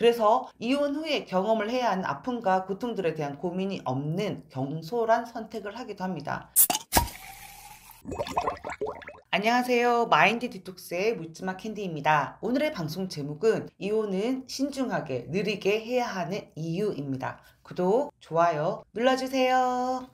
그래서 이혼 후에 경험을 해야 하는 아픔과 고통들에 대한 고민이 없는 경솔한 선택을 하기도 합니다. 안녕하세요. 마인드 디톡스의 묻지마 캔디입니다. 오늘의 방송 제목은 이혼은 신중하게 느리게 해야 하는 이유입니다. 구독, 좋아요 눌러주세요.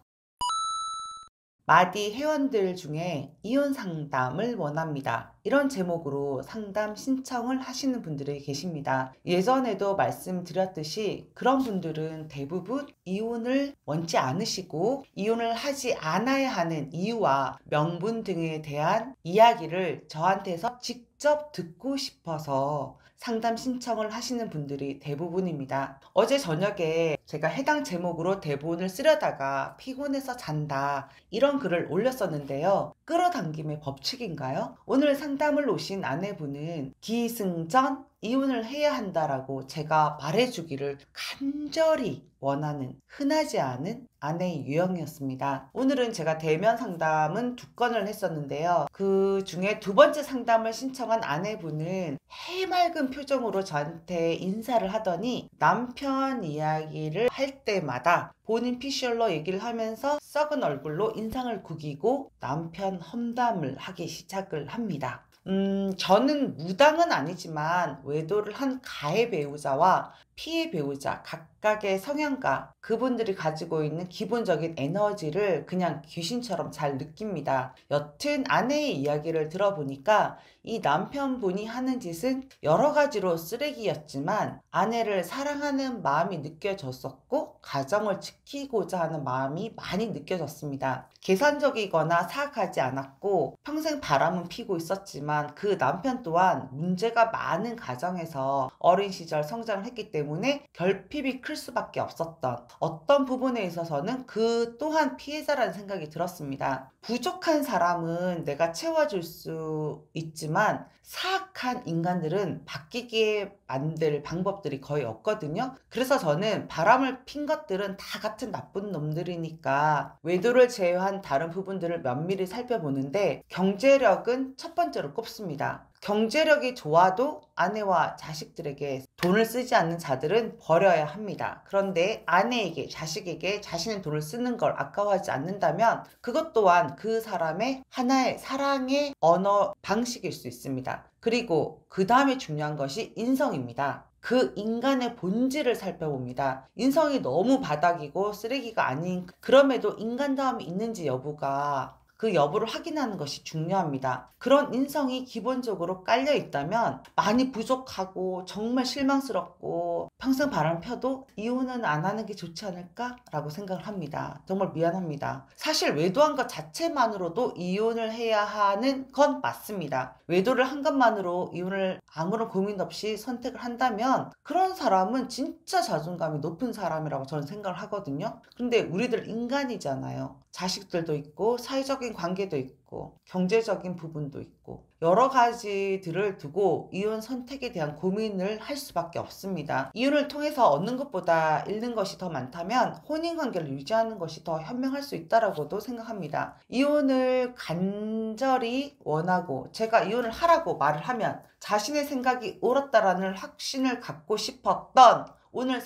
마디 회원들 중에 이혼 상담을 원합니다. 이런 제목으로 상담 신청을 하시는 분들이 계십니다. 예전에도 말씀드렸듯이 그런 분들은 대부분 이혼을 원치 않으시고 이혼을 하지 않아야 하는 이유와 명분 등에 대한 이야기를 저한테서 직접 듣고 싶어서 상담 신청을 하시는 분들이 대부분입니다. 어제 저녁에 제가 해당 제목으로 대본을 쓰려다가 피곤해서 잔다 이런 글을 올렸었는데요. 끌어당김의 법칙인가요? 오늘 상담을 오신 아내분은 기승전 이혼을 해야 한다라고 제가 말해주기를 간절히 원하는 흔하지 않은 아내의 유형이었습니다. 오늘은 제가 대면 상담은 2건을 했었는데요. 그 중에 2번째 상담을 신청한 아내분은 해맑은 표정으로 저한테 인사를 하더니 남편 이야기를 할 때마다 본인 피셜로 얘기를 하면서 썩은 얼굴로 인상을 구기고 남편 험담을 하기 시작을 합니다. 저는 무당은 아니지만 외도를 한 가해 배우자와 피해 배우자 각각의 성향과 그분들이 가지고 있는 기본적인 에너지를 그냥 귀신처럼 잘 느낍니다. 여튼 아내의 이야기를 들어보니까 이 남편분이 하는 짓은 여러 가지로 쓰레기였지만 아내를 사랑하는 마음이 느껴졌었고 가정을 지키고자 하는 마음이 많이 느껴졌습니다. 계산적이거나 사악하지 않았고 평생 바람은 피고 있었지만 그 남편 또한 문제가 많은 가정에서 어린 시절 성장을 했기 때문에 결핍이 클 수밖에 없었던 어떤 부분에 있어서는 그 또한 피해자라는 생각이 들었습니다. 부족한 사람은 내가 채워줄 수 있지만 사악한 인간들은 바뀌게 만들 방법들이 거의 없거든요. 그래서 저는 바람을 핀 것들은 다 같은 나쁜 놈들이니까 외도를 제외한 다른 부분들을 면밀히 살펴보는데 경제력은 첫 번째로 꼽습니다. 경제력이 좋아도 아내와 자식들에게 돈을 쓰지 않는 자들은 버려야 합니다. 그런데 아내에게, 자식에게 자신의 돈을 쓰는 걸 아까워하지 않는다면 그것 또한 그 사람의 하나의 사랑의 언어 방식일 수 있습니다. 그리고 그 다음에 중요한 것이 인성입니다. 그 인간의 본질을 살펴봅니다. 인성이 너무 바닥이고 쓰레기가 아닌 그럼에도 인간다움이 있는지 여부가 그 여부를 확인하는 것이 중요합니다. 그런 인성이 기본적으로 깔려 있다면 많이 부족하고 정말 실망스럽고 평생 바람 펴도 이혼은 안 하는 게 좋지 않을까라고 생각을 합니다. 정말 미안합니다. 사실 외도한 것 자체만으로도 이혼을 해야 하는 건 맞습니다. 외도를 한 것만으로 이혼을 아무런 고민 없이 선택을 한다면 그런 사람은 진짜 자존감이 높은 사람이라고 저는 생각을 하거든요. 근데 우리들 인간이잖아요. 자식들도 있고 사회적인 관계도 있고 경제적인 부분도 있고 여러 가지들을 두고 이혼 선택에 대한 고민을 할 수밖에 없습니다. 이혼을 통해서 얻는 것보다 잃는 것이 더 많다면 혼인관계를 유지하는 것이 더 현명할 수 있다라고도 생각합니다. 이혼을 간절히 원하고 제가 이혼을 하라고 말을 하면 자신의 생각이 옳았다라는 확신을 갖고 싶었던 오늘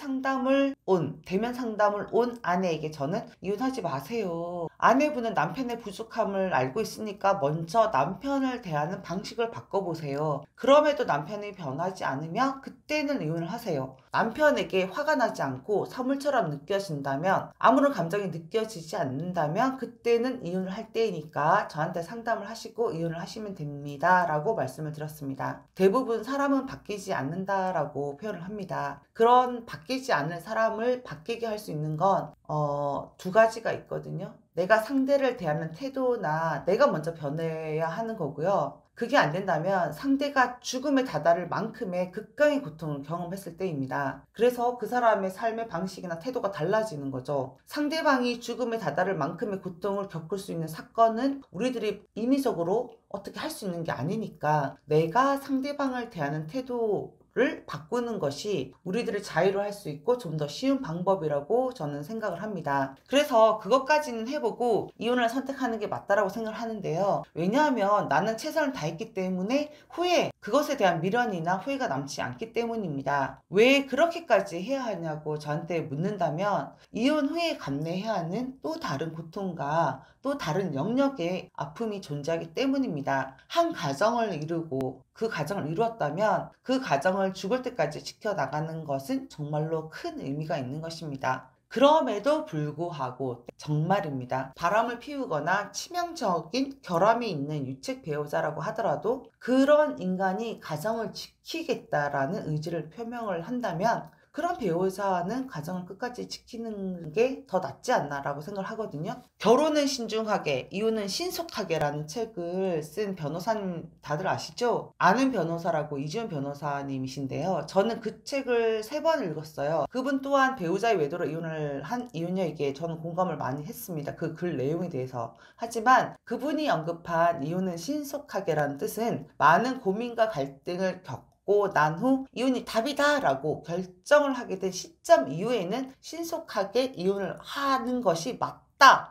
대면 상담을 온 아내에게 저는 이혼하지 마세요. 아내분은 남편의 부족함을 알고 있으니까 먼저 남편을 대하는 방식을 바꿔보세요. 그럼에도 남편이 변하지 않으면 그때는 이혼을 하세요. 남편에게 화가 나지 않고 선물처럼 느껴진다면 아무런 감정이 느껴지지 않는다면 그때는 이혼을 할 때이니까 저한테 상담을 하시고 이혼을 하시면 됩니다. 라고 말씀을 드렸습니다. 대부분 사람은 바뀌지 않는다라고 표현을 합니다. 그런 바뀌지 않는 사람을 바뀌게 할 수 있는 건 2가지가 있거든요. 내가 상대를 대하는 태도나 내가 먼저 변해야 하는 거고요. 그게 안 된다면 상대가 죽음에 다다를 만큼의 극강의 고통을 경험했을 때입니다. 그래서 그 사람의 삶의 방식이나 태도가 달라지는 거죠. 상대방이 죽음에 다다를 만큼의 고통을 겪을 수 있는 사건은 우리들이 임의적으로 어떻게 할 수 있는 게 아니니까 내가 상대방을 대하는 태도 이혼을 바꾸는 것이 우리들을 자유로 할 수 있고 좀 더 쉬운 방법이라고 저는 생각을 합니다. 그래서 그것까지는 해보고 이혼을 선택하는 게 맞다라고 생각을 하는데요. 왜냐하면 나는 최선을 다했기 때문에 후에 그것에 대한 미련이나 후회가 남지 않기 때문입니다. 왜 그렇게까지 해야 하냐고 저한테 묻는다면 이혼 후에 감내해야 하는 또 다른 고통과 또 다른 영역의 아픔이 존재하기 때문입니다. 한 가정을 이루고 그 가정을 이루었다면 그 가정을 죽을 때까지 지켜나가는 것은 정말로 큰 의미가 있는 것입니다. 그럼에도 불구하고 정말입니다. 바람을 피우거나 치명적인 결함이 있는 유책 배우자라고 하더라도 그런 인간이 가정을 지키겠다라는 의지를 표명을 한다면 그런 배우자는 가정을 끝까지 지키는 게 더 낫지 않나라고 생각을 하거든요. 결혼은 신중하게, 이혼은 신속하게라는 책을 쓴 변호사님 다들 아시죠? 아는 변호사라고 이지훈 변호사님이신데요. 저는 그 책을 3번 읽었어요. 그분 또한 배우자의 외도로 이혼을 한 이혼녀에게 저는 공감을 많이 했습니다. 그 글 내용에 대해서. 하지만 그분이 언급한 이혼은 신속하게라는 뜻은 많은 고민과 갈등을 겪고 난 후 이혼이 답이다 라고 결정을 하게 된 시점 이후에는 신속하게 이혼을 하는 것이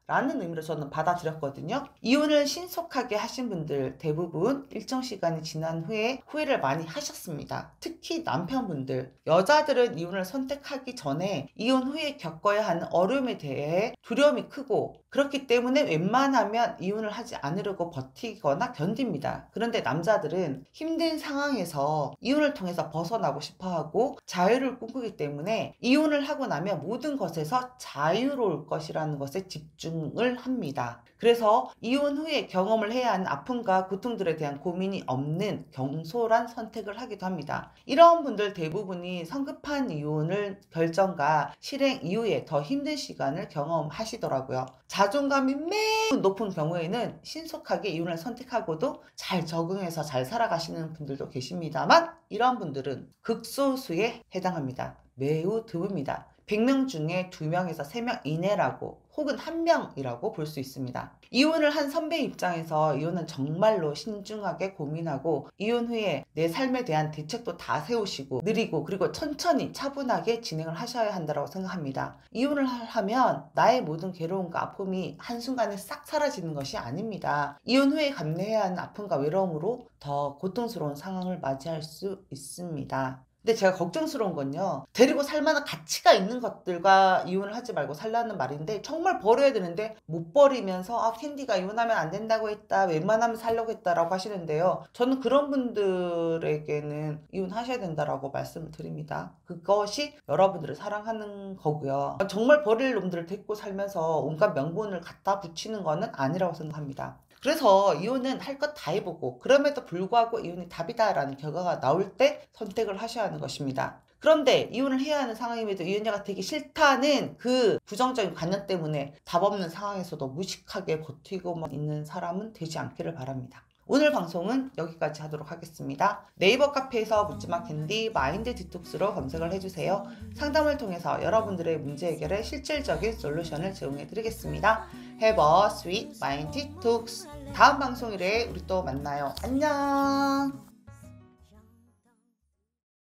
라는 의미로 저는 받아들였거든요. 이혼을 신속하게 하신 분들 대부분 일정 시간이 지난 후에 후회를 많이 하셨습니다. 특히 남편분들, 여자들은 이혼을 선택하기 전에 이혼 후에 겪어야 하는 어려움에 대해 두려움이 크고 그렇기 때문에 웬만하면 이혼을 하지 않으려고 버티거나 견딥니다. 그런데 남자들은 힘든 상황에서 이혼을 통해서 벗어나고 싶어하고 자유를 꿈꾸기 때문에 이혼을 하고 나면 모든 것에서 자유로울 것이라는 것에 집중을 합니다. 그래서 이혼 후에 경험을 해야 하는 아픔과 고통들에 대한 고민이 없는 경솔한 선택을 하기도 합니다. 이런 분들 대부분이 성급한 이혼을 결정과 실행 이후에 더 힘든 시간을 경험하시더라고요. 자존감이 매우 높은 경우에는 신속하게 이혼을 선택하고도 잘 적응해서 잘 살아가시는 분들도 계십니다만 이런 분들은 극소수에 해당합니다. 매우 드뭅니다. 100명 중에 2명에서 3명 이내라고 혹은 1명이라고 볼 수 있습니다. 이혼을 한 선배 입장에서 이혼은 정말로 신중하게 고민하고 이혼 후에 내 삶에 대한 대책도 다 세우시고 느리고 그리고 천천히 차분하게 진행을 하셔야 한다고 생각합니다. 이혼을 하면 나의 모든 괴로움과 아픔이 한순간에 싹 사라지는 것이 아닙니다. 이혼 후에 감내해야 하는 아픔과 외로움으로 더 고통스러운 상황을 맞이할 수 있습니다. 근데 제가 걱정스러운 건요. 데리고 살만한 가치가 있는 것들과 이혼을 하지 말고 살라는 말인데 정말 버려야 되는데 못 버리면서 캔디가 이혼하면 안 된다고 했다. 웬만하면 살려고 했다라고 하시는데요. 저는 그런 분들에게는 이혼하셔야 된다라고 말씀을 드립니다. 그것이 여러분들을 사랑하는 거고요. 정말 버릴 놈들을 데리고 살면서 온갖 명분을 갖다 붙이는 거는 아니라고 생각합니다. 그래서 이혼은 할 것 다 해보고 그럼에도 불구하고 이혼이 답이다라는 결과가 나올 때 선택을 하셔야 하는 것입니다. 그런데 이혼을 해야 하는 상황임에도 이혼자가 되기 싫다는 그 부정적인 관념 때문에 답 없는 상황에서도 무식하게 버티고만 있는 사람은 되지 않기를 바랍니다. 오늘 방송은 여기까지 하도록 하겠습니다. 네이버 카페에서 묻지마 캔디 마인드 디톡스로 검색을 해주세요. 상담을 통해서 여러분들의 문제 해결에 실질적인 솔루션을 제공해 드리겠습니다. Have a sweet mind detox. 다음 방송일에 우리 또 만나요. 안녕.